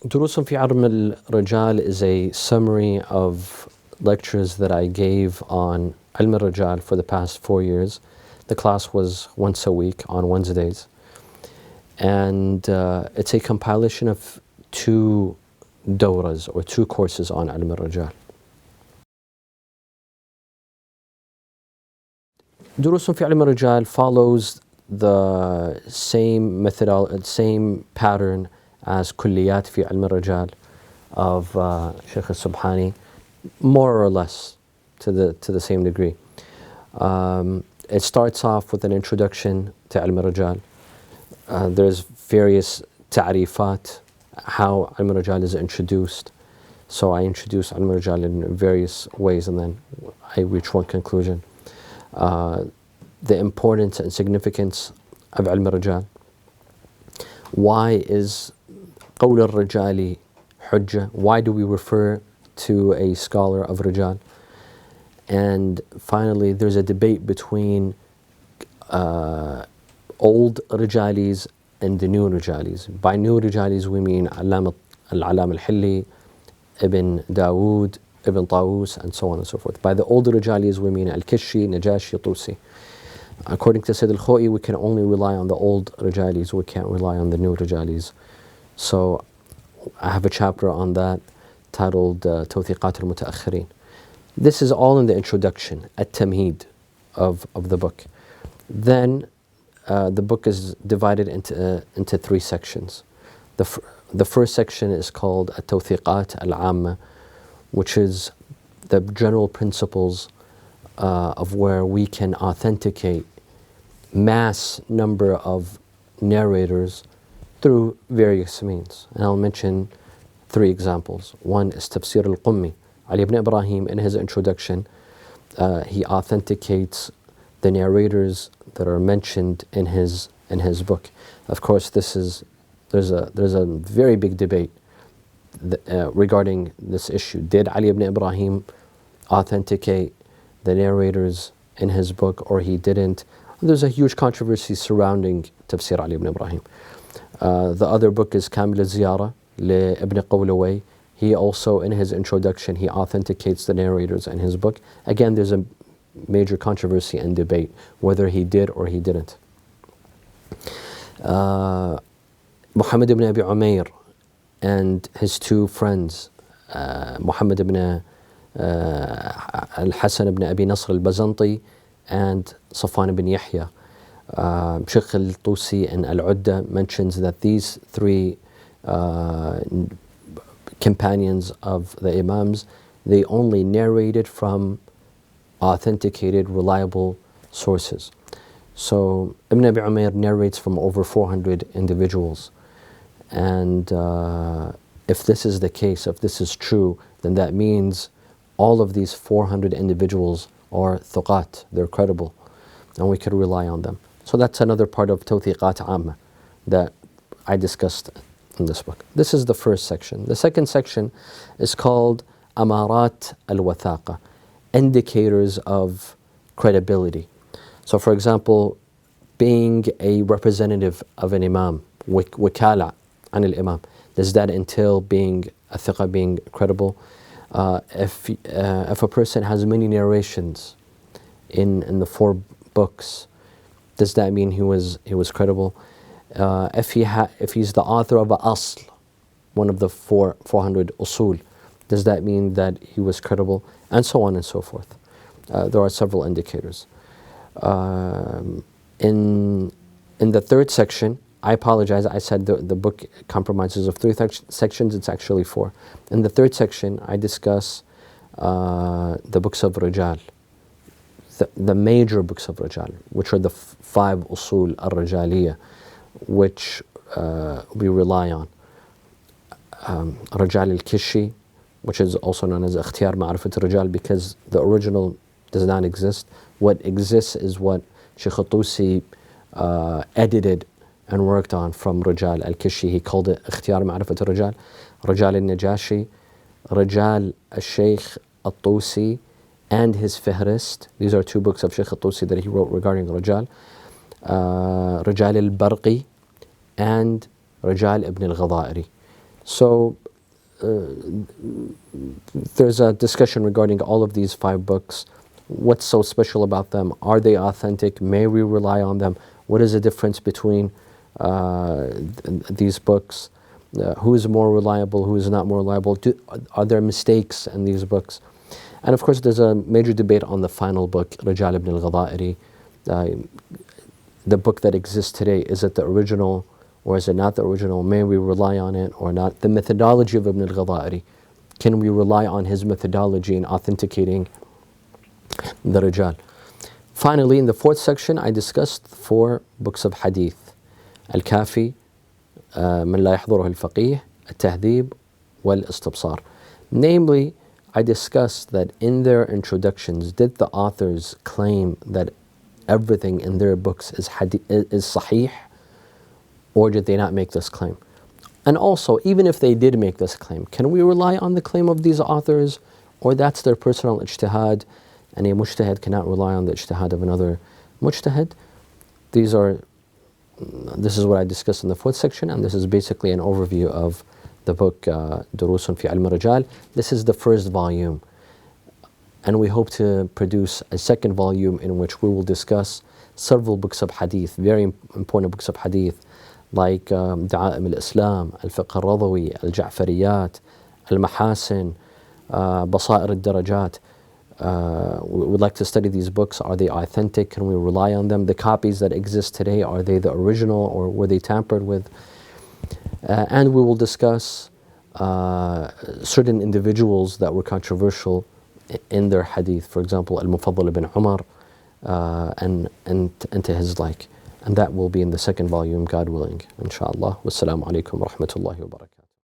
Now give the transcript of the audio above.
Durūs fi al-Rijal is a summary of lectures that I gave on al-Rijal for the past 4 years. The class was once a week on Wednesdays. And it's a compilation of 2 dawras or 2 courses on al-Rijal. Durūs fi al-Rijal follows the same methodology, same pattern as Kulliyat fi al-Rijal of Shaykh al-Subhani, more or less to the same degree. It starts off with an introduction to al-Rijal. There's various ta'rifat, how al-Rijal is introduced. So I introduce al-Rijal in various ways and then I reach one conclusion. The importance and significance of al-Rijal. Why is qawl al-Rijali hujjah? Why do we refer to a scholar of Rijal? And finally, there's a debate between old Rijalis and the new Rijalis. By new Rijalis, we mean al-Alam al-Hilli, Ibn Dawood, Ibn Tawus, and so on and so forth. By the old Rijalis, we mean al-Kishi, Najashi, Tusi. According to Sayyid al-Khoi, we can only rely on the old Rijalis, we can't rely on the new Rijalis. So I have a chapter on that titled Tawthiqat al-Mutaakhirin. This is all in the introduction, at-Tamheed of the book. Then the book is divided into 3 sections. The first section is called At-Tawthiqat al-Amma, which is the general principles of where we can authenticate mass number of narrators through various means. And I'll mention 3 examples. One is Tafsir al-Qummi. Ali ibn Ibrahim, in his introduction, he authenticates the narrators that are mentioned in his book. Of course, there's a very big debate regarding this issue. Did Ali ibn Ibrahim authenticate the narrators in his book or he didn't? There's a huge controversy surrounding Tafsir Ali ibn Ibrahim. The other book is Kamil al-Ziyara li Ibn Qawlaway. He also, in his introduction, he authenticates the narrators in his book. Again, there's a major controversy and debate whether he did or he didn't. Muhammad ibn Abi Umair and his 2 friends, Muhammad ibn al-Hasan ibn Abi Nasr al-Bazanti and Safwan ibn Yahya. Shaykh al-Tusi and al-Udda mentions that these 3 companions of the Imams, they only narrated from authenticated, reliable sources. So Ibn Abi Umair narrates from over 400 individuals. And if this is the case, if this is true, then that means all of these 400 individuals are thuqat, they're credible, and we could rely on them. So that's another part of Tawthiqat Amma that I discussed in this book. This is the first section. The second section is called Amarat al-Wathaqa, indicators of credibility. So for example, being a representative of an imam, wakala an al-imam, does that entail being a thiqa, being credible? If a person has many narrations in the 4 books, does that mean he was credible? If he's the author of a asl, one of the 400 usul, does that mean that he was credible? And so on and so forth. There are several indicators. In the third section, I apologize, I said the book comprises of 3 sections, it's actually 4. In the third section, I discuss the books of Rijal, the major books of Rijal, which are the 5 usul al-Rijaliyah, which we rely on. Rijal al-Kishi, which is also known as Ikhtiyar Ma'rifat al-Rijal, because the original does not exist. What exists is what Shaykh al-Tusi edited and worked on from Rijal al-Kishi. He called it Ikhtiyar Ma'rifat al-Rijal. Rijal al-Najashi, Rijal al-Shaykh al-Tusi, and his Fihrist. These are 2 books of Shaykh al-Tusi that he wrote regarding Rijal. Rijal al-Barqi and Rijal ibn al-Ghadairi. So there's a discussion regarding all of these 5 books. What's so special about them? Are they authentic? May we rely on them? What is the difference between these books? Who is more reliable? Who is not more reliable? Are there mistakes in these books? And of course, there's a major debate on the final book, Rijal ibn al-Ghada'iri. The book that exists today, is it the original or is it not the original? May we rely on it or not? The methodology of Ibn al-Ghada'iri, can we rely on his methodology in authenticating the Rijal? Finally, in the 4th section, I discussed 4 books of hadith. Al-Kafi, من لا يحضره الفقيه, التهذيب, والistibsar. Namely, I discussed that in their introductions, did the authors claim that everything in their books is sahih, or did they not make this claim? And also, even if they did make this claim, can we rely on the claim of these authors, or that's their personal ijtihad, and a mujtahid cannot rely on the ijtihad of another mujtahid? This is what I discussed in the 4th section, and this is basically an overview of the book Durūs fi al-Rijal. This is the 1st volume, and we hope to produce a 2nd volume in which we will discuss several books of hadith, very important books of hadith, like Da'a'im al-Islam, al-Fiqh al-Radhawi, al-Ja'fariyat, al-Mahasin, Basair al-Darajat. We would like to study these books. Are they authentic? Can we rely on them? The copies that exist today, are they the original or were they tampered with? And we will discuss certain individuals that were controversial in their hadith. For example, Al-Mufaddal ibn Umar and to his like. And that will be in the 2nd volume, God willing, inshallah. Wassalamu alaikum wa rahmatullahi wa barakatuh.